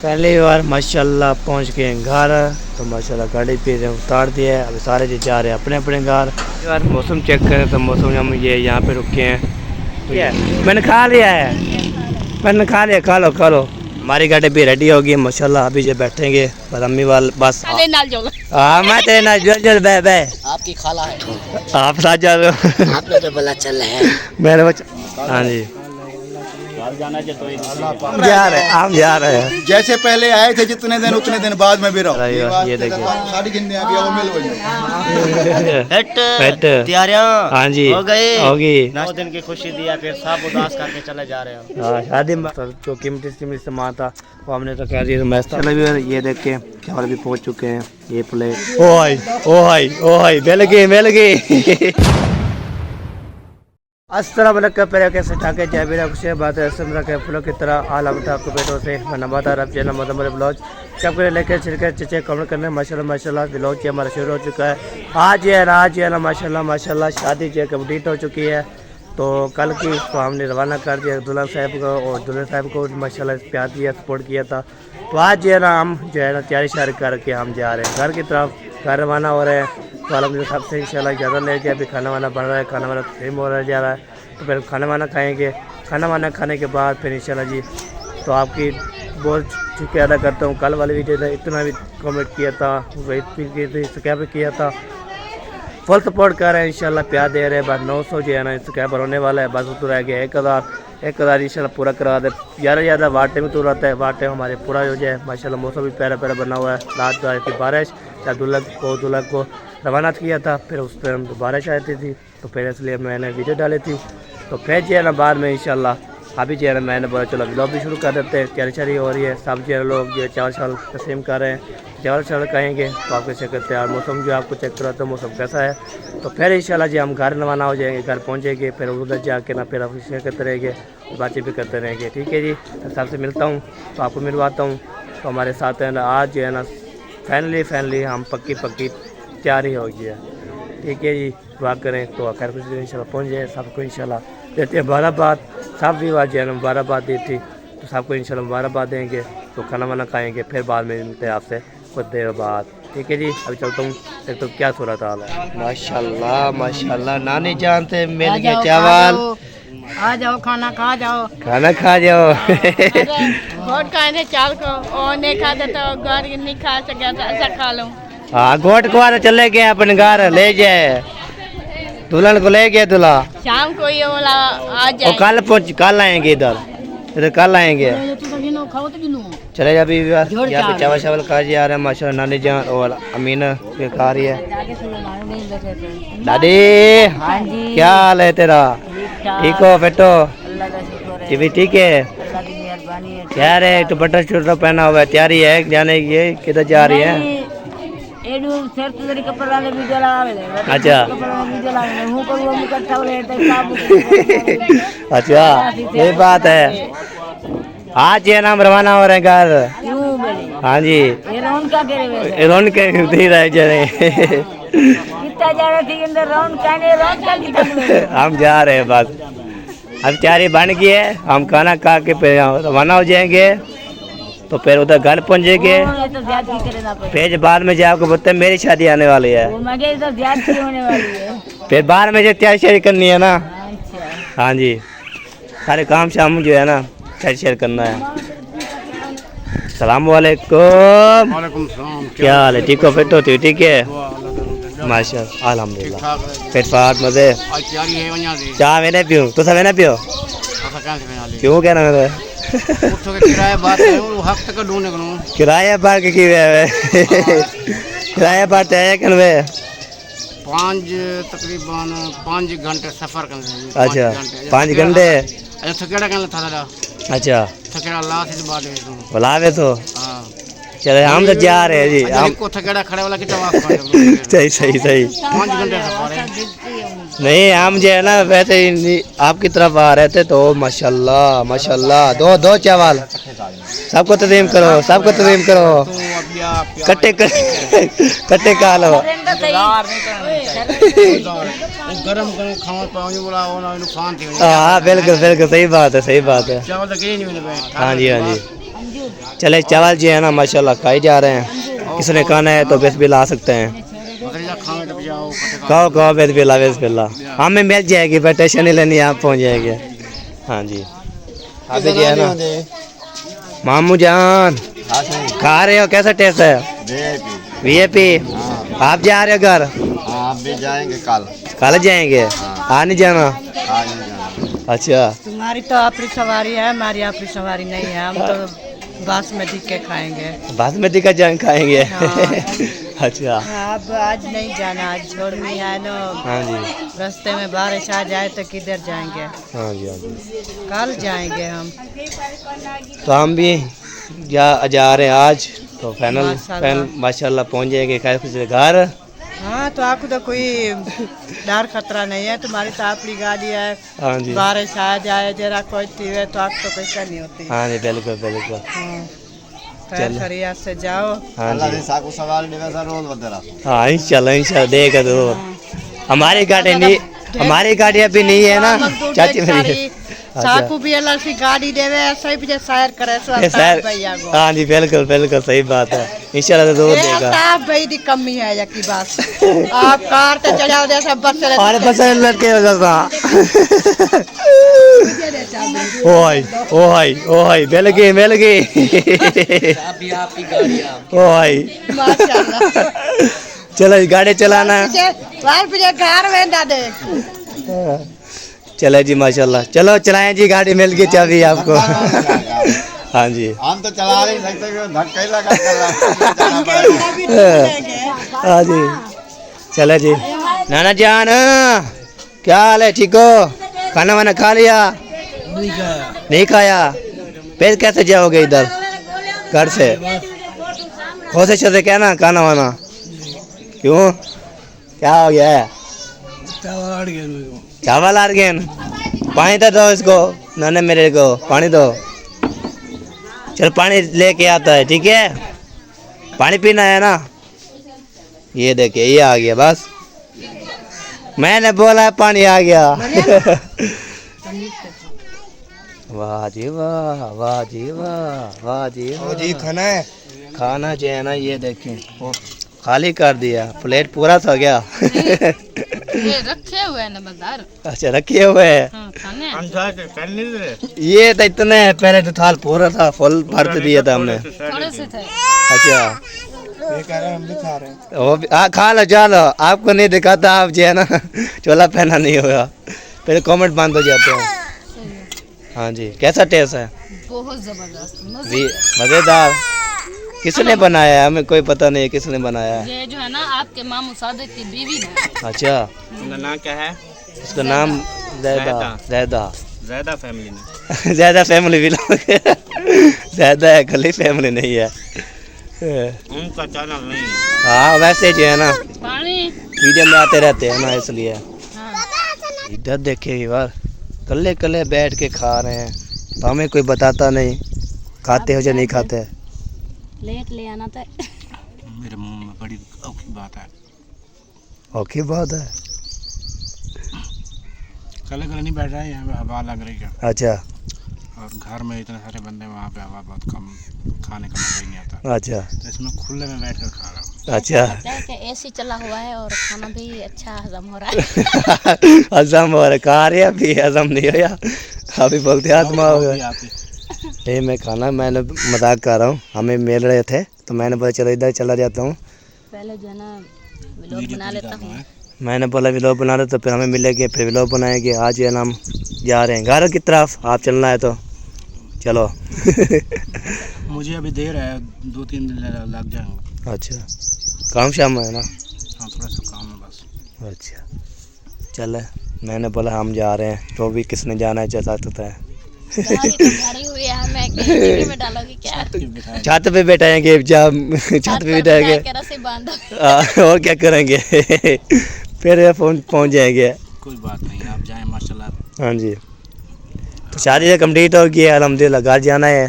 पहली बार माशाल्लाह पहुंच गए घर। तो माशाल्लाह गाड़ी पे उतार दिया है। अभी सारे जी जा रहे हैं अपने अपने घर। यार मौसम चेक करें तो मौसम हम ये यहाँ पे रुके हैं। तो मैंने खा लिया है, मैंने खा लिया। खा लो खा लो। हमारी गाड़ी भी रेडी होगी माशाल्लाह। अभी जो बैठेंगे बस अम्मी वाल बस। हाँ मैं तेरे नाल जल बे बे। आपकी खाला है, आप साथ जा रहे हो। आपने तो बोला चल है। मेरे बच्चा हाँ जी जाना जो तो हम जा रहे हैं, हम जा रहे हैं। जैसे पहले आए थे जितने दिन उतने दिन बाद में भी रहो। ये देखिए सारी गिनने आ गया वो मिल हो जाए। पेट तैयारियां हाँ जी हो गई होगी। 9 दिन की खुशी दिया, फिर सब उदास करके चले जा रहे हो। हाँ शादी में जो कीमती सामान था वो हमने तो कह दिया। मैं चलो भी ये देख के चावल भी पहुंच चुके हैं। ये प्लेट ओ हाई मिल गई। अस्सलाम वालेकुम पहले कैसे ठाके जय मेरा खुश बात है समझा के फूलों की तरह आलम था आपको बेटों से नबाता रब चैनल मदमर ब्लॉग सब कुछ लेकर छिड़कर चचे कमेंट करने माशाल्लाह ब्लॉग हमारा शुरू हो चुका है। आज है ना माशाल्लाह शादी जो कंप्लीट हो चुकी है। तो कल की तो हमने रवाना कर दिया दुल्हन साहब को, और दुल्हन साहब को माशाल्लाह प्यार दिया सपोर्ट किया था। तो आज जो है ना हम जो है ना तैयारी शारी करके हम जा रहे हैं घर की तरफ। घर रवाना हो रहे हैं। तो अलहमदिल्ला सबसे इंशाल्लाह ज़्यादा ले गया। अभी खाना वाना बन रहा है, खाना वाना सेम हो रहा जा रहा है। तो फिर खाना वाना खाएँगे। खाना वाना खाने के बाद फिर इंशाल्लाह जी तो आपकी बहुत शुक्रिया अदा करता हूँ। कल वाली वीडियो ने इतना भी कमेंट किया था, सब्सक्राइब किया था, फुल सपोर्ट कर रहे हैं इंशाल्लाह प्यार दे रहे हैं। बस 900 जो है ना सब्सक्राइबर होने वाला है। बस वो तो रह गया 1000 इंशाल्लाह पूरा करा दे। ज़्यादा वाटे में तो रहता है, वाटे हमारे पूरा हो जाए माशाल्लाह। मौसम भी प्यारा प्यारा बना हुआ है। रात आई थी बारिश, या दुल्हन को रवाना किया था, फिर उस टाइम तो बारिश आई थी। तो फिर इसलिए मैंने वीडियो डाली थी। तो फिर जो है ना बाद में इंशाल्लाह अभी जो है ना मैंने बोला चलो ब्लॉग भी शुरू कर देते हैं। तैयारी हो रही है। सब जो है लोग जो 4 साल तस्लीम कर रहे हैं। 4 साल कहेंगे तो आपको चेक करते हैं। और मौसम जो आपको चेक करा तो मौसम कैसा है। तो फिर इंशाल्लाह जी हम घर रवाना हो जाएंगे, घर पहुँचेंगे। फिर उधर जाके ना फिर आप शेयर करते रहेंगे, बातचीत भी करते रहेंगे। ठीक है जी, सबसे मिलता हूँ तो आपको मिलवाता हूँ। तो हमारे साथ है ना आज जो है ना फैनली हम पक्की तैयारी हो गई है। ठीक है जी, दुआ करें तो खैर कुछ इंशाल्लाह पहुँच जाए सबको। इंशाल्लाह देते हैं मुबारकबाद। सब भी आज जो है ना मुबारकबाद दी थी, तो सबको इंशाल्लाह मुबारकबाद देंगे। तो खाना वाना खाएंगे, फिर बाद में मिलते हैं आपसे कुछ देर बाद। ठीक है जी, अभी चलता हूँ तो क्या सूरत हाल है। माशाल्लाह नानी जान से मिल गए चावल। आ जाओ, खाना खा जाओ। खाना खा जाओ। घोट खाए थे चावल को, और नहीं खाते तो घर नहीं खा सके तो ऐसा खा लो। हाँ घोट को चले गए अपने घर, ले जाए दुल्हन को ले गए दूल्हा। शाम को ये वाला आ जाए। कल आएंगे इधर कल आएंगे। चले जा अभी यहाँ पे चावल खा जा रहे हैं माशाल्लाह। नानी जान और अमीना के खा रही है। दादी क्या हाल है तेरा? ठीक हो बेटो? ये भी ठीक है। यार है तो बटर शूटर पहना हुआ है, तैयारी है जाने की, किधर जा रही है? अच्छा अच्छा ये बात है। आज ये नाम रवाना हो रहे हैं घर। हाँ जी रौन के दे रहे जरे। हम जा रहे हैं बस। अब तैयारी बन गई है, हम खाना खा के फिर रवाना हो जाएंगे। तो फिर उधर घर पहुंचेंगे। फिर बाद में जाकर बोलते मेरी शादी आने वाली है। फिर बाद में जो तैयारी करनी है ना। हाँ जी सारे काम शाम जो है ना शेयर करना है। सलाम वालेकुम। क्या हाल है? ठीक हो फिट होती? ठीक है माशाल्लाह अल्हम्दुलिल्लाह। फिट फाट मजे चाह मैंने पियो तो सब मैंने पियो क्यों कहना मेरे किराया बार के किराया बात है कन्वे 5 तकरीबन 5 घंटे सफर करने। अच्छा 5 घंटे। थकेड़ा कहना था। अच्छा थकेड़ा बुलावे तो चले हम तो जा रहे हैं जी। हम को थकेड़ा खड़े वाला कितना सही 5 घंटे सफर है। नहीं हम जो है ना वैसे ही आपकी तरफ आ रहे थे। तो माशाल्लाह दो चावल सबको तस्लीम करो कट्टे खा लो। गरम खाओ पाओ बोला नुकसान थी। हाँ बिल्कुल सही बात है। चावल तो गिरे नहीं। हाँ जी चले चावल जी है ना माशाल्लाह खाई जा रहे हैं। किसने खाना है तो बिस्मिल्लाह आ सकते हैं। बकरीदा खाओ तो जाओ कहो बिस्मिल्लाह बिस्मिल्लाह। हमें मिल जाएगी पर टेंशन नहीं लेनी आप पहुँच जाएंगे। हाँ जी अभी जी है ना मामू जान खा रहे हो कैसा टेस्ट है? वीआईपी। आप जा रहे हो घर? आप भी जाएंगे कल। कल जाएंगे आ नहीं जाना? अच्छा तुम्हारी तो अपनी सवारी है, हमारी अपनी सवारी नहीं है। हम तो बासमती के खाएंगे। बासमती का जंग खाएंगे। अच्छा अब आज नहीं जाना, आज छोड़नी है ना। हाँ जी रास्ते में बारिश आ जाए तो किधर जाएंगे? हाँ जी हाँ जी। कल जाएंगे हम। तो हम भी जा रहे हैं आज तो फाइनल माशाल्लाह पहुंच जाएंगे खैर खुश घर। हाँ तो आपको तो कोई डर खतरा नहीं है, तुम्हारी तो अपनी गाड़ी है। हाँ जी बारिश आ जाए जरा कोई तीवे तो आपको तो कोई नहीं होती। हाँ जी बिल्कुल बिल्कुल। हाँ खैरियत से जाओ। हाँ जी साकू सवाल निवेसा रोज बदला। हाँ इंशाल्लाह देगा तो। हमारी गाड़ी नहीं, हमारी गाड़ी अभी नहीं है ना चाची मेरी। साकू भी अल्लाह से गाड़ी देवे ऐसा ही सैर करे भैया को। हाँ जी बिल्कुल बिल्कुल सही बात है इंशाल्लाह जरूर देगा। आप भाई दी कमी है यकी बात। आप कार ते चढ़ाओ जैसा बस चले। अरे बस लड़के ओए ओए ओए मिल गई ओए माशाल्लाह। चलो गाड़ी चलाना। बाहर पीछे घर में दादे। चले जी माशाल्लाह। चलो चलाएं जी गाड़ी मिल गई चाबी आपको। हाँ जी हम तो चला नहीं सकते धक्का ही लगा हाँ जी चले जी। नाना जान क्या हाल है? ठीक हो? खाना वाना खा लिया? नहीं खाया? फिर कैसे जाओगे इधर घर से? खोसे छोसे क्या ना खाना वाना? क्यों क्या हो गया है? चावल आ गए। पानी तो दो इसको नाने मेरे को पानी दो। चल पानी लेके आता है ठीक है। पानी पीना है ना? ये देखिए ये आ गया बस। मैंने बोला पानी आ गया। वाह जी वाह वाह जी वाह वाह जी वाह। जी खाना है। खाना जो है ना ये देखें खाली कर दिया प्लेट पूरा सा गया। ये रखे हुए हैं नमकदार। अच्छा रखे हुए हैं। हाँ, खाने ये तो इतने पहले तो थाल पूरा था फुल भर दिया था हमने। थोड़े से थे। अच्छा ये कह रहे हम भी खा रहे हैं। वो भी खा लो चलो आपको नहीं दिखाता आप जो है ना चोला पहना नहीं होगा फिर कमेंट बंद हो जाते हैं। हाँ जी कैसा टेस्ट है? बहुत जबरदस्त मजेदार। किसने बनाया है? हमें कोई पता नहीं है किसने बनाया है। ये जो है ना आपके मामू सादिक की बीवी है। अच्छा उनका नाम क्या है? उसका नाम ज़ैदा ज़्यादा फैमिली ने। ज़्यादा फैमिली भी लोग ज़्यादा है खाली फैमिली नहीं है। उनका चैनल नहीं है। हाँ वैसे जो है ना पानी वीडियो में आते रहते हैं ना इसलिए। हाँ। इधर देखिए यार कल्ले कल्ले बैठ के खा रहे हैं तो हमें कोई बताता नहीं खाते हो या नहीं खाते। लेट ले आना था। मेरे मुंह में बड़ी औखी बात है। औखी बात है। कल नहीं बैठ रहा है यहाँ पे हवा लग रही है। अच्छा और घर में इतने सारे बंदे वहाँ पे हवा बहुत कम खाने का मजा ही नहीं आता। अच्छा तो इसमें खुले में बैठ कर खा रहा हूँ। अच्छा एसी चला हुआ है और खाना भी अच्छा हजम हो रहा है। हजम हो रहा खा रहे अभी हजम नहीं होया अभी बोलते आत्मा हो गया। ये मैं खाना मैंने मजाक कर रहा हूँ हमें मिल रहे थे तो मैंने बोला चलो इधर चला जाता हूँ। पहले जो है ना व्लॉग बना लेता हूँ। मैंने बोला व्लॉग बना लो तो फिर हमें मिलेंगे फिर व्लॉग बनाएंगे। आज ये हम जा रहे हैं घर की तरफ आप चलना है तो चलो। मुझे अभी देर है 2-3 दिन लग जाएंगे। अच्छा काम शाम है ना? हाँ थोड़ा सा काम है बस। अच्छा चले मैंने बोला हम जा रहे हैं तो भी किसने जाना है जैसा होता है। गाड़ी तो भरी हुई है मैं डिक्की में डालोगी क्या? छत पे बैठाएंगे जब छत पे बैठाएंगे रस्सी बांधो। और क्या करेंगे फिर पहुंच जाएंगे। कोई बात नहीं आप जाएं माशाल्लाह। हाँ जी तो शादी से कंप्लीट हो गई अल्हम्दुलिल्लाह घर जाना है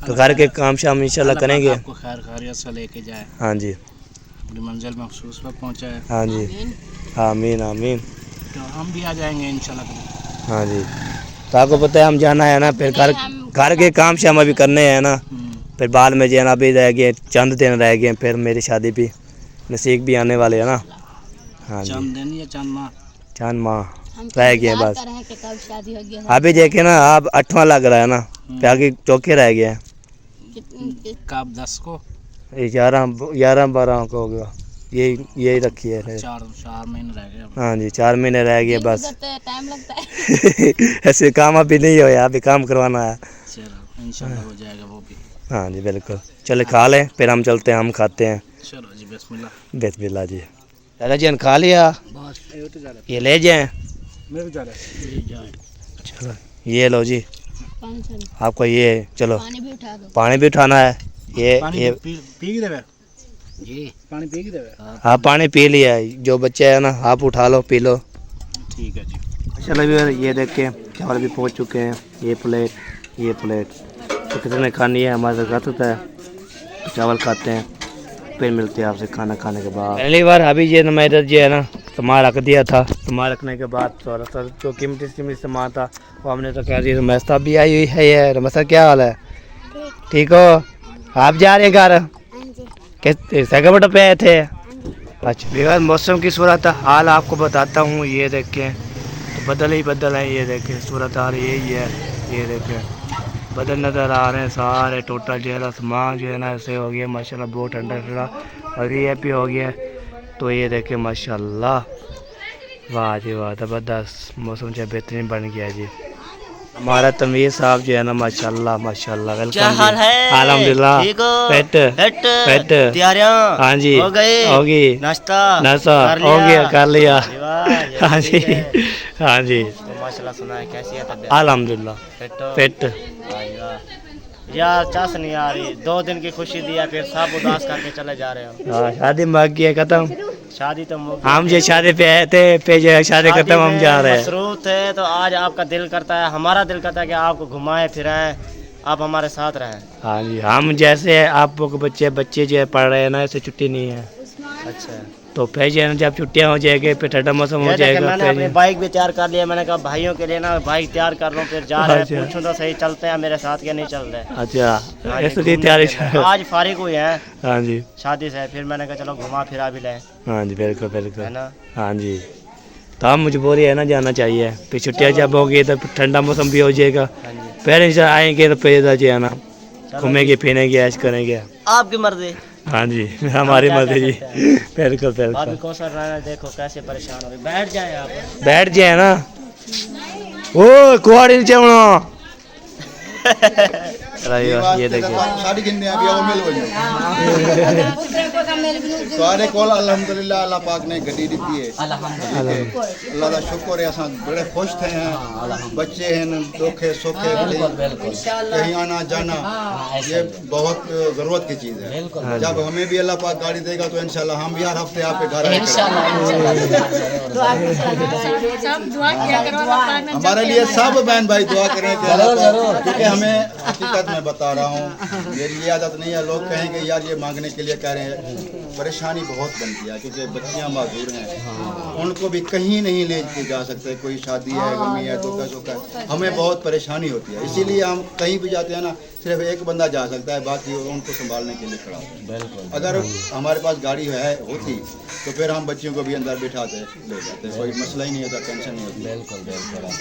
तो घर के काम शाम इंशाल्लाह करेंगे। आपको खैर खैरियत से लेके जाए हाँ जी अपनी मंजिल मखसूस पर पहुँचाए। हाँ जी आमीन आमीन। तो हम भी आ जाएंगे इंशाल्लाह। हाँ जी तो आपको पता है हम जाना है ना फिर घर के काम शाम अभी करने हैं ना फिर बाद में जो है ना अभी रह गए चंद दिन रह गए, फिर मेरी शादी भी नसीब भी आने वाले है ना। हाँ जी, चंद दिन या चंद माह? चंद माह रह गए बस। कि कब शादी होगी। अभी देखे ना आप 8वां लग रहा है ना, बाकी चौके रह गए हैं। कब 10 को? 11-12 को होगा, यही रखी है। 4 महीने रह गए अब। हाँ जी 4 महीने रह गए बस। टाइम लगता है। ऐसे काम अभी नहीं हुआ, अभी काम करवाना है। चलो इंशाल्लाह हो जाएगा वो भी। हाँ जी बिल्कुल, चले खा लें फिर हम चलते हैं, हम खाते हैं। चलो जी बिस्मिल्लाह। बिस्मिल्लाह जी। दादा जी खा लिया, ये ले जाएं। चलो ये लो जी आपको, ये चलो पानी भी उठा दो। पानी भी उठाना है। ये पी के देवे जी, पानी पी के देवे। हाँ पानी पी लिया है, जो बच्चे है ना आप उठा लो पी लो। ठीक है जी। चलो भी ये देख के चावल भी पहुँच चुके हैं, ये प्लेट तो किसी ने खानी है हमारे साथ होता है, चावल खाते हैं फिर मिलते हैं आपसे खाना खाने के बाद। पहली बार अभी ये मेरा जो है ना सामान रख दिया था, सामान रखने के बाद थोड़ा सा जो कीमती सामान था वो हमने तो कह दिया। रमेशा भी आई हुई है। ये रमेशा क्या हाल है? ठीक हो? आप जा रहे घर? सेकंड पे आए थे? अच्छा बेगर मौसम की सूरत हाल आपको बताता हूँ। ये देखें तो बदल ही बदल है, ये देखें सूरत हाल यही है। ये देखें बदल नज़र आ रहे हैं सारे, टोटल जो है ना सामान जो है ना ऐसे हो गया माशाल्लाह, बहुत ठंडा ठंडा और ये भी हो गया। तो ये देखें माशाल्लाह, वाह जी वाह, ज़बरदस्त मौसम जो बेहतरीन बन गया जी। हमारा तमीर साहब जो है ना माशाल्लाह माशाल्लाह। क्या हाल है? अल्हम्दुलिल्लाह। पेट तैयारियां हाँ जी हो गई? होगी नाश्ता हो गया, कर लिया। वाह, हाँ जी हाँ जी तो माशाल्लाह। सुना है कैसी है तबीयत? अल्हम्दुलिल्लाह। पेट यार चास नहीं आ रही, 2 दिन की खुशी दिया फिर सब उदास करके चले जा रहे हो। हाँ शादी मग गई है खत्म। शादी तो मुक हम जो शादी पे आए थे पे जो शादी खत्म हम जा रहे हैं। मसरूफ थे तो आज आपका दिल करता है, हमारा दिल करता है कि आपको घुमाएं फिराएं, आप हमारे साथ रहें। हाँ जी हम जैसे आप लोग बच्चे जो है पढ़ रहे हैं ना, ऐसे छुट्टी नहीं है। अच्छा तो फिर जो है ना जब छुट्टियाँ हो जाएगी फिर ठंडा मौसम हो जाएगा। मैंने अपनी बाइक भी तैयार कर लिया, मैंने कहा भाइयों के लिए ना बाइक तैयार कर लूँ, फिर जा रहे हैं। पूछूं तो सही चलते हैं मेरे साथ या नहीं चल रहे? अच्छा हाँ ऐसे जी, की तैयारी। आज फारिग हुए हैं हाँ जी शादी से, फिर मैंने कहा चलो घुमा फिरा भी लें, हाँ जी बिल्कुल है बिल्कुल। ना। हाँ जी तो हम मजबूरी है ना जाना चाहिए, फिर छुट्टियाँ जब होगी तो ठंडा मौसम भी हो जाएगा, हाँ जी फिर इंशाल्लाह आएंगे तो फिर जो है ना घूमेंगे फिरेंगे ऐश करेंगे। आपकी मर्जी। हाँ जी हमारी क्या मर्जी जी कर सकते बिल्कुल भाभी बिल्कुल। कौशल राणा देखो कैसे परेशान हो गए, बैठ जाए आप। बैठ जाए ना, ओ कुआड़ी नीचे होना। ये देखिए साड़ी गिनने अभी वो मिल वही सारे कोल अल्हम्दुलिल्लाह अल्लाह पाक ने गड्डी दी है। अल्लाह का शुक्र है, असां बड़े खुश थे हैं। बच्चे हैं दुखे सुखे कहीं आना जाना ये बहुत ज़रूरत की चीज़ है। जब हमें भी अल्लाह पाक गाड़ी देगा तो इंशाल्लाह हम भी हर हफ्ते आपके घर आएंगे। सब दुआ किया करो, अल्लाह पाक ने हमारे लिए सब बहन भाई दुआ करें कि अल्लाह पाक, क्योंकि हमें हकीकत में बता रहा हूँ, मेरी ये आदत नहीं है लोग कहेंगे यार ये मांगने के लिए कह रहे हैं। परेशानी बहुत बनती है क्योंकि बच्चियाँ माजूर हैं, उनको भी कहीं नहीं ले के जा सकते, कोई शादी है गमी है दुखा सुखा है, हमें बहुत परेशानी होती है। इसीलिए हम कहीं भी जाते हैं ना सिर्फ एक बंदा जा सकता है, बाकी उनको संभालने के लिए खड़ा होता है। अगर हमारे पास गाड़ी होती तो फिर हम बच्चियों को भी अंदर बिठाते ले जाते, कोई मसला ही नहीं होता, टेंशन नहीं होती।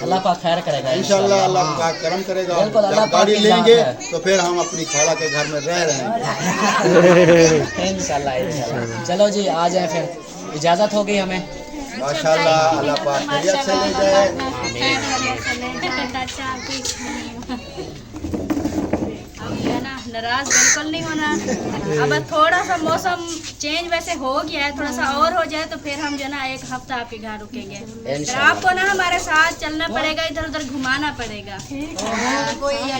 अल्लाह पाक खैर करेगा इंशाल्लाह अल्लाह पाक करम करेगा। जब गाड़ी लेंगे तो फिर हम अपनी खाला के घर में रह रहे हैं इंशाल्लाह। चलो जी आ जाए, फिर इजाज़त हो गई हमें। माशाल्लाह अल्लाह पाक खैरियत से ले जाए। नाराज बिल्कुल नहीं होना। अब थोड़ा सा मौसम चेंज वैसे हो गया है, थोड़ा सा और हो जाए तो फिर हम जो ना 1 हफ्ता आपके घर रुकेंगे। फिर आपको ना हमारे साथ चलना पड़ेगा, इधर उधर घुमाना पड़ेगा।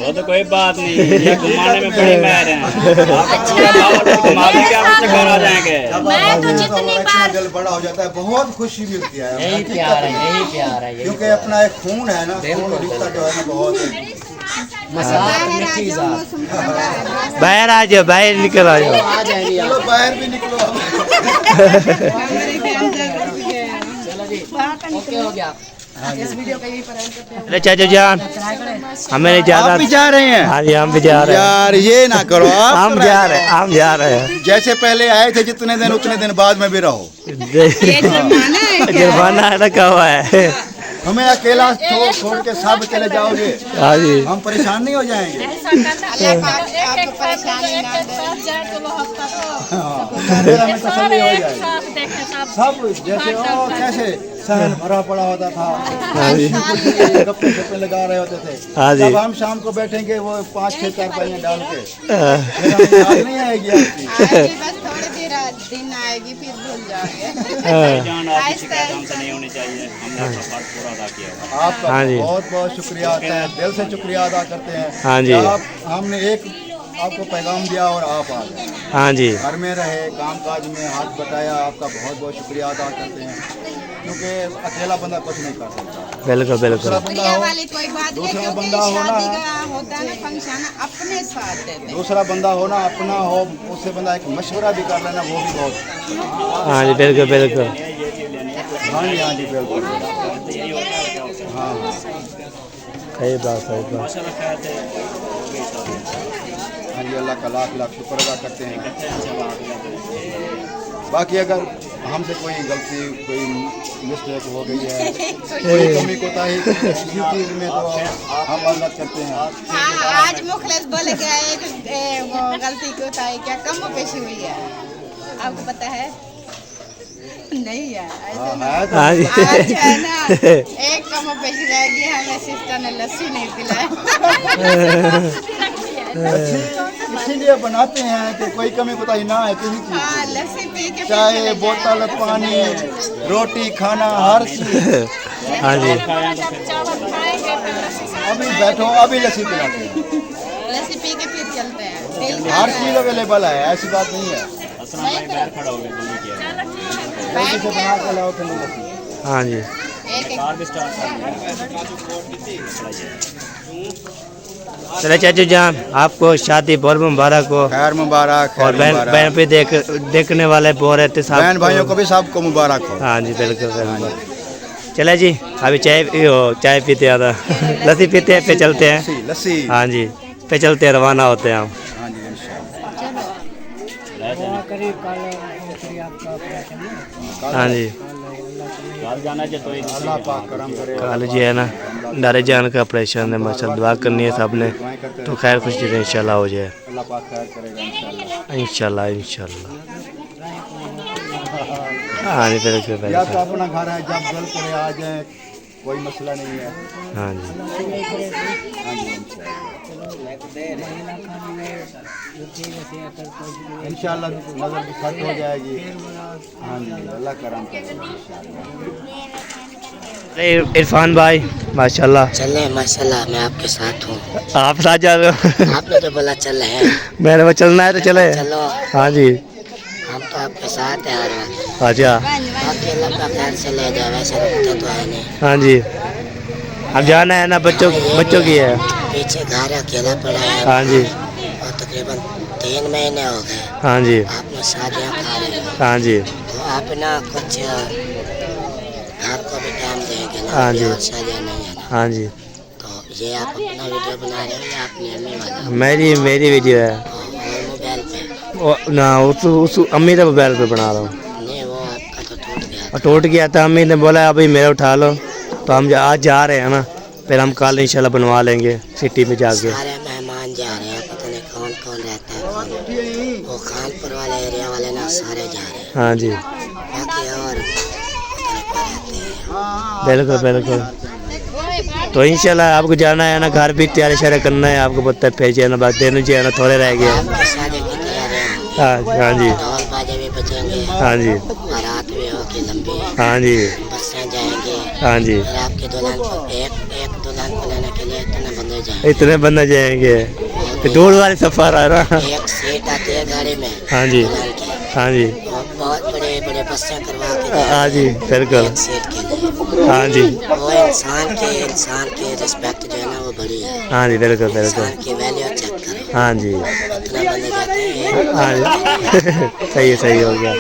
वो तो कोई बात नहीं, ये घुमाने में बड़ी माहिर हैं। घुमा देंगे, आप उससे घर आ जाएंगे। मैं तो जितनी बार दिल बड़ा हो जाता है, बहुत खुशी मिलती है। यही प्यार है, यही प्यार है, यही क्योंकि अपना एक खून है ना, खून रिश्ता जो है ना बहुत बाहर आ जाओ, बाहर निकल आ जाओ। आ जाएंगे चलो बाहर भी निकलो। चलो जी ओके हो गया। अरे चाचा जान हमें नहीं आप भी जा रहे हैं? हाँ जी हम भी जा रहे हैं। यार ये ना करो आप। हम जा रहे हैं। जैसे पहले आए थे जितने दिन उतने दिन बाद में भी रहो। जुर्माना है रखा हुआ है। हमें अकेला छोड़ के सब चले जाओगे, हाँ जी हम परेशान नहीं हो जाएंगे? फिर हमें तसल्ली हो जाएगी। सब जैसे कैसे सहन भरा पड़ा होता था, गप्पे शप्पे लगा रहे होते थे। हाँ जी। जब हम शाम को बैठेंगे वो 5-6 चारपाइयाँ डाल के, फिर हमें याद नहीं आएगी आपकी। बस थोड़े दिन आएगी फिर भूल जाओगे। जान आप किसी का काम से नहीं होनी चाहिए। हमने अपना फर्ज पूरा अदा किया। आपका हाँ जी। बहुत बहुत शुक्रिया आता है, दिल से शुक्रिया अदा करते हैं। हाँ जी। हमने एक आपको पैगाम दिया और आप आ गए, हाँ जी घर में रहे, काम काज में हाथ बटाया, आपका बहुत बहुत शुक्रिया अदा करते हैं, क्योंकि अकेला बंदा कुछ नहीं कर सकता। बिल्कुल बिल्कुल दूसरा बंदा हो, वाली कोई बात नहीं, दूसरा क्योंकि बंदा हो ना, शादी का होता है ना फंक्शन, अपने साथ देते हैं। दूसरा बंदा हो ना अपना हो, उससे बंदा एक मशवरा भी कर लेना, वो भी बहुत। हाँ जी बिल्कुल बिल्कुल। हाँ जी हाँ जी बिल्कुल। हाँ हाँ सही बात सही बात। हाँ जी, अल्लाह का लाख लाख शुक्र अदा करते हैं। बाकी अगर हमसे कोई गलती, कोई मिस्टेक हो गई है, कोई कमी कोताही किसी चीज़ में, तो हम मदद करते हैं। हाँ, आज मुखलिस बोले क्या वो गलती कोताही क्या कम पेशी हुई है, आपको पता है? नहीं यार, ऐसा हाँ, नहीं। है तो हाँ जी आज है ना, एक कम पेशी रहेगी, हमें सिस्टर ने लस्सी नहीं पिलाई। इसीलिए बनाते हैं कि कोई कमी कोताही ना है किसी चीज़ हाँ, की। लस्सी पी के चाहे बोतल, पानी, रोटी, खाना, हर चीज़। हाँ जी अभी बैठो, अभी लस्सी पिलाते हैं। लस्सी पी के फिर चलते हैं। दिल हर चीज़ अवेलेबल है, ऐसी बात नहीं है। खड़ा हो गया जल्दी किया। जल्दी से बना के लाओ फिर लस्सी। हाँ जी एक कार भी स्टार्ट चले चाचू जान आपको शादी बहुत मुबारक हो। खैर मुबारक, और खैर बहन मुबारक। पे देखने वाले बहुत रहते बहन भाइयों को भी सबको मुबारक हो। हाँ जी बिल्कुल बिल्कुल। चले जी अभी चाय पीते आधा लस्सी पीते हैं, पे चलते हैं। लस्सी लस्सी। हाँ जी पे चलते हैं, रवाना होते हैं हम। हाँ जी इंशाल्लाह। हाँ जी कल जाना चाहिए तो अल्लाह पाक करम करे। कल जी है ना दारे जान का ऑपरेशन है, माशा दुआ करनी है सबने, तो खैर कुछ चीज़ें इंशाल्लाह हो जाए। अल्लाह पाक खैर करेगा इंशाल्लाह। इंशाल्लाह इंशाल्लाह। हाँ जी बिल्कुल या तो बिल्कुल। अपना घर है, जब दिल करे आ जाए, कोई मसला नहीं है। हाँ जी हाँ जी इंशाल्लाह नजर भी खर्च हो जाएगी। हाँ जी अल्लाह करम करेगा इंशाल्लाह। अरे इरफान भाई माशाल्लाह। चले माशाल्लाह, मैं आपके साथ हूँ। आप साथ जा रहे हो? आपने तो बोला चल हैं। मेरे को चलना है तो चले। चलो, हाँ जी हम तो आपके साथ हैं हर वक्त। अच्छा बाकी अल्लाह का खैर से ले जाए, वैसे रुकते तो है नहीं। हाँ जी अब जाना है ना, बच्चों की है। पीछे घर अकेला पड़ा है हाँ जी और तकरीबन 3 महीने हो गए। हाँ जी आपने शादियाँ खा रहे हो, हाँ जी तो आप ना कुछ घर को भी टाइम देंगे ना। हाँ जी। और शादियाँ नहीं है ना, हाँ जी तो ये आप अपना वीडियो बना रहे हो या अपनी अम्मी वाला? मेरी वीडियो है। और मोबाइल पे? ना उस अम्मी के मोबाइल पे बना रहा हूँ। नहीं, वो आपका तो टूट गया। और टूट गया था, अम्मी ने बोला अभी मेरा उठा लो, तो हम आज जा रहे हैं ना, फिर हम कल इंशाल्लाह बनवा लेंगे सिटी में जाके। सारे मेहमान जा रहे हैं, पता नहीं कौन कौन रहता है, वो खानपुर वाले एरिया वाले ना सारे जा रहे हैं। हाँ जी बाकी और पता नहीं कौन रहते हैं। बिल्कुल बिल्कुल। तो इंशाल्लाह आपको जाना है ना, घर भी तैयारी शारी करना है आपको, पता है भेजे ना, बस दिन जो है ना थोड़े रह गए। आपकी शादी की तैयारियां, हाँ जी ढोल बाजे भी बजेंगे, हाँ जी बारात भी होगी लंबी, हाँ जी बसें जाएंगी। हाँ जी फिर आपकी दुल्हन को एक दुल्हन को लेने के लिए इतने बंदे जाएंगे। इतने बंदे जाएंगे, तो दूर वाली सफर है ना। एक सीट आती है गाड़ी में हाँ जी दुल्हन की, हाँ जी और बहुत बड़े बड़े बसें करवा के हाँ जी बिल्कुल। एक सीट के लिए। हाँ जी वो इंसान की रिस्पेक्ट जो है ना वो बड़ी है। हाँ जी बिल्कुल बिल्कुल। इंसान की वैल्यू चेक करो। हाँ जी इतना बंदे जाते हैं। हाँ जी सही हो गया।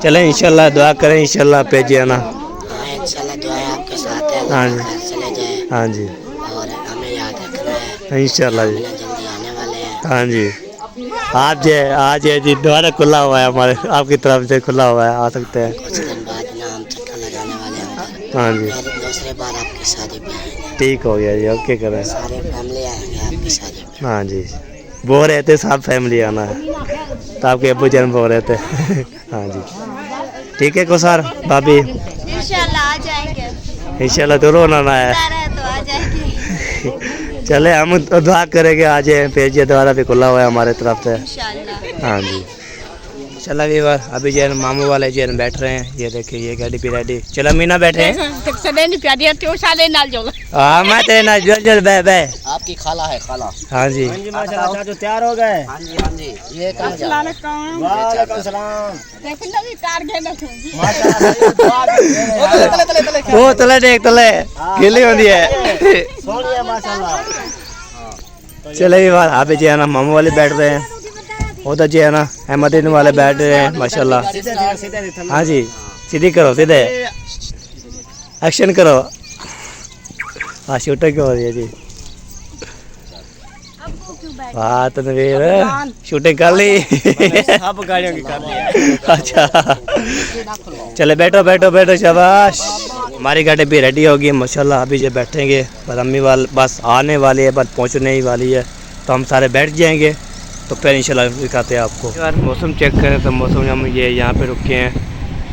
चलें इंशाल्लाह दुआ करें, इंशाल्लाह भेजिए ना। हाँ इंशाल्लाह दुआएं आपके साथ है। हाँ जी। घर चले जाए हाँ जी और हमें याद रखना है। इंशाल्लाह जी। ना जल्दी आने वाले हैं। हाँ जी आज है जी दोबारा खुला हुआ है हमारे आपकी तरफ से खुला हुआ है, आ सकते हैं। कुछ दिन बाद ना हम चक्कर लगाने वाले हैं उधर। हाँ जी फिर दूसरे बार आपकी शादी पे आएंगे। ठीक हो गया जी, ओके करें। सारे फैमिली आएंगे आपकी शादी पे। हाँ जी बोल रहे थे सब फैमिली आना है, तो आपके अब्बू जन बोल रहे थे। हाँ जी ठीक है कुसार भाभी, इंशाल्लाह आ जाएंगे, इंशाल्लाह तो रोना ना है। तो आ जाएंगे चले हम तो दुआ करेंगे आ जाए, पेज द्वारा भी खुला हुआ है हमारे तरफ से। इंशाल्लाह। हाँ जी चला भी बार अभी जो है मामू वाले जो है बैठ रहे हैं, ये देखिए ये गाड़ी भी रेडी। चलो मीना बैठे हैं। हाँ मैं तेरे ना जल बह बह। आपकी खाला है खाला। हाँ जी हाँ जी माशाल्लाह चाचू तैयार हो गए। हाँ जी ये कहाँ जा वालेकुम सलाम। वो तले देख तले गिली होती है। सोनिया माशाल्लाह। चले भी बार अभी जो है ना मामू वाले बैठ रहे हैं, वो तो जो है ना अहमदीन वाले बैठ रहे हैं माशाल्लाह। हाँ जी सीधी करो, सीधे एक्शन करो। हाँ शूटिंग क्यों हो रही है जी? वाह तनवीर शूटिंग कर ली। सब गाड़ियों की कर लिया। अच्छा चले बैठो बैठो बैठो शाबाश। हमारी गाड़ी भी रेडी होगी माशाल्लाह, अभी जो बैठेंगे पर अम्मी वाल बस आने वाली है, बस पहुंचने ही वाली है, तो हम सारे बैठ जाएंगे तो फिर इंशाल्लाह दिखाते हैं आपको। यार मौसम चेक करें तो मौसम हम ये यहाँ पे रुके हैं,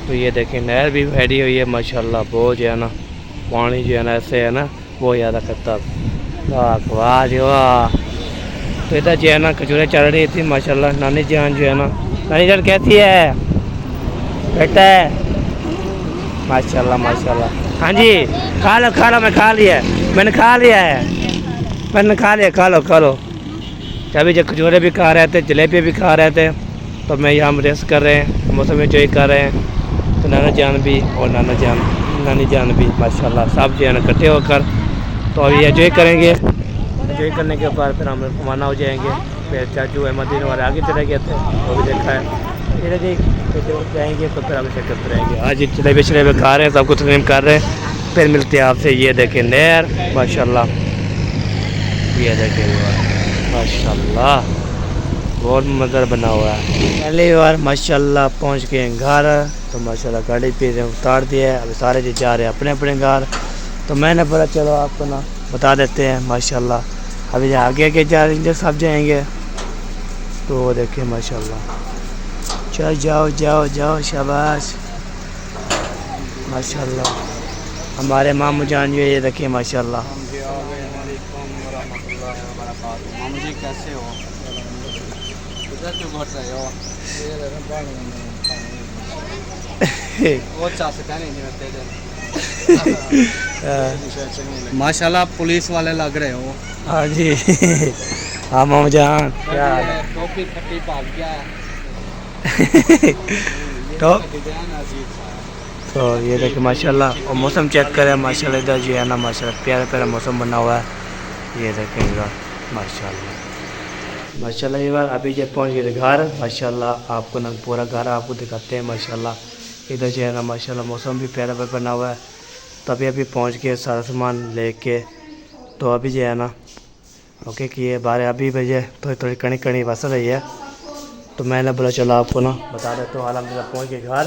तो ये देखें नहर भी रेडी हुई है माशाल्लाह। वो जो है ना पानी जो है ना ऐसे है ना वो ज़्यादा करता। वाह जी वाह। तो इधर जो है ना खजूरें चल रही थी माशाल्लाह। नानी जान जो है ना, नानी जान कैसी है बेटा? माशाल्लाह माशाल्लाह। हाँ जी खा लो मैं खा लिया, मैंने खा लिया है, मैंने खा लिया। खा लो। अभी जो खजूरें भी खा रहे थे, जलेबी भी खा रहे थे, तो मैं यहाँ रेस्ट कर रहे हैं, मौसम एंजॉय कर रहे हैं। तो नाना जान भी और नानी जान भी माशाल्लाह सब जो है ना इकट्ठे होकर तो अभी एंजॉय करेंगे। एंजॉय करने के बाद फिर हम रवाना हो जाएंगे। फिर चाचू अहमदीन वाले आगे चले गए थे, वो भी देखा है। धीरे धीरे जाएंगे तो फिर हम इसे करते रहेंगे। आज जलेबी शलेबी खा रहे हैं, सबको तस्लीम कर रहे हैं। फिर मिलते हैं आपसे। ये देखें नहर माशाल्लाह, ये देखें माशाल्लाह बहुत मज़ा बना हुआ है। पहली बार माशाल्लाह पहुंच गए घर, तो माशाल्लाह गाड़ी पे उतार दिया है। अभी सारे जी जा रहे हैं अपने अपने घर, तो मैंने बोला चलो आपको ना बता देते हैं माशाल्लाह। अभी आगे आगे जा रहे सब जाएंगे, तो वो देखिए माशाल्लाह। चल जाओ शाबाश माशाल्लाह। हमारे मामू जान जो ये देखिए माशाल्लाह। मामू जी कैसे हो? इधर क्यों घट रहे हो? वो चाह सकता नहीं माशाल्लाह पुलिस वाले लग रहे हो। हाँ जी हाँ मामू जान क्या टोपी खट्टी भाग गया तो ये देखिए माशाल्लाह। और मौसम चेक करें माशाल्लाह, इधर जो है ना माशाल्लाह प्यारा प्यारा मौसम बना हुआ है। ये देखेंगे माशाल्लाह। ये बार अभी जब पहुंच गए घर माशाल्लाह, आपको ना पूरा घर आपको दिखाते हैं माशाल्लाह। इधर जो है ना माशाल्लाह मौसम भी प्यारा बना हुआ है। तभी अभी पहुंच गए सारा सामान लेके, तो अभी जो है ना ओके किए 12 अभी बजे, तो थोड़ी कड़ी कड़ी बस रही है, तो मैंने बोला चलो आपको ना बता देता हूँ। अलहमदिल्ला पहुँच गए घर,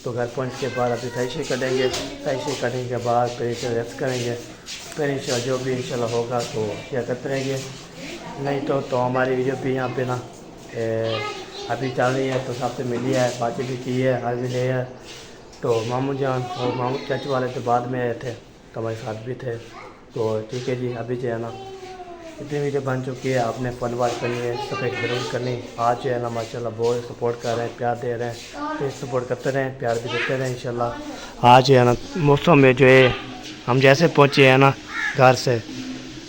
तो घर पहुँच के बाद अभी तैशी कटेंगे, तैशी कटने के बाद फिर इसे रेस्ट करेंगे। फिर इंशाल्लाह जो भी इंशाल्लाह होगा तो शेयर करते रहेंगे, नहीं तो हमारी वीडियो भी यहाँ पे ना अभी चल रही है, तो सबसे मिली है, बातें भी की है, हर भी ले है। तो मामू जान और मामू चाचू वाले तो बाद में आए थे, तो हमारे साथ भी थे। तो ठीक है जी, अभी जो है ना इतनी वीडियो बन चुकी है, आपने फन वॉच करनी है, सब्सक्राइब जरूर करनी। आज जो है ना माशाल्लाह बहुत सपोर्ट कर रहे हैं, प्यार दे रहे हैं, फिर सपोर्ट करते रहें, प्यार भी देते रहें इंशाल्लाह। आज जो है ना मौसम में जो है हम जैसे पहुँचे हैं ना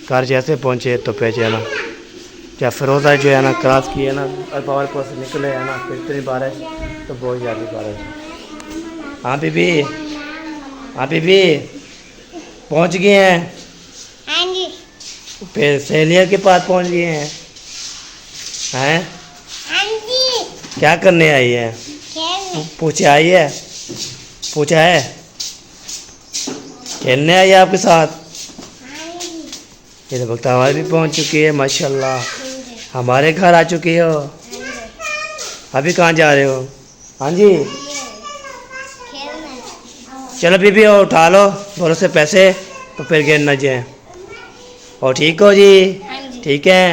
घर जैसे पहुँचे, तो फिर जो है ना क्या फिरोज़ा जो है ना क्रॉस किए ना और पावरपुर से निकले है ना, फिर इतनी बारिश, तो बहुत ज़्यादा बारिश। हाँ बीबी पहुँच गए हैं? हाँ जी। फिर सहेलियों के पास पहुँच गए हैं? हाँ जी। क्या करने आई है? पूछे आई है? पूछा है? खेलने आई आपके साथ? ये तो बख्तावर भी पहुंच चुकी है माशाल्लाह। हमारे घर आ चुकी हो। अभी कहाँ जा रहे हो? हाँ जी, चलो बीबी और उठा लो बोलो से पैसे तो फिर गिर न जाए। और ठीक हो जी? ठीक है।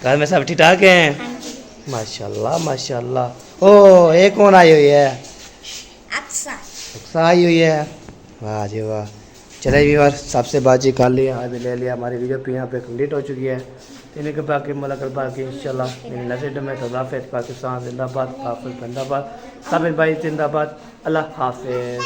घर में सब ठीक ठाक हैं? माशाल्लाह माशाल्लाह। ओ ये कौन आई हुई है? अक्सा आई हुई है। वाह जी वाह। चले भी और सबसे बातचीत कर लिया, अभी ले लिया। हमारी वीडियो पे यहाँ पे कंप्लीट हो चुकी है। इन्हीं के बाकी मुलाकात बाकी इंशाल्लाह नेक्स्ट में। पाकिस्तान जिंदाबाद, हाफिज जिंदाबाद, साबिर भाई जिंदाबाद। अल्लाह हाफिज।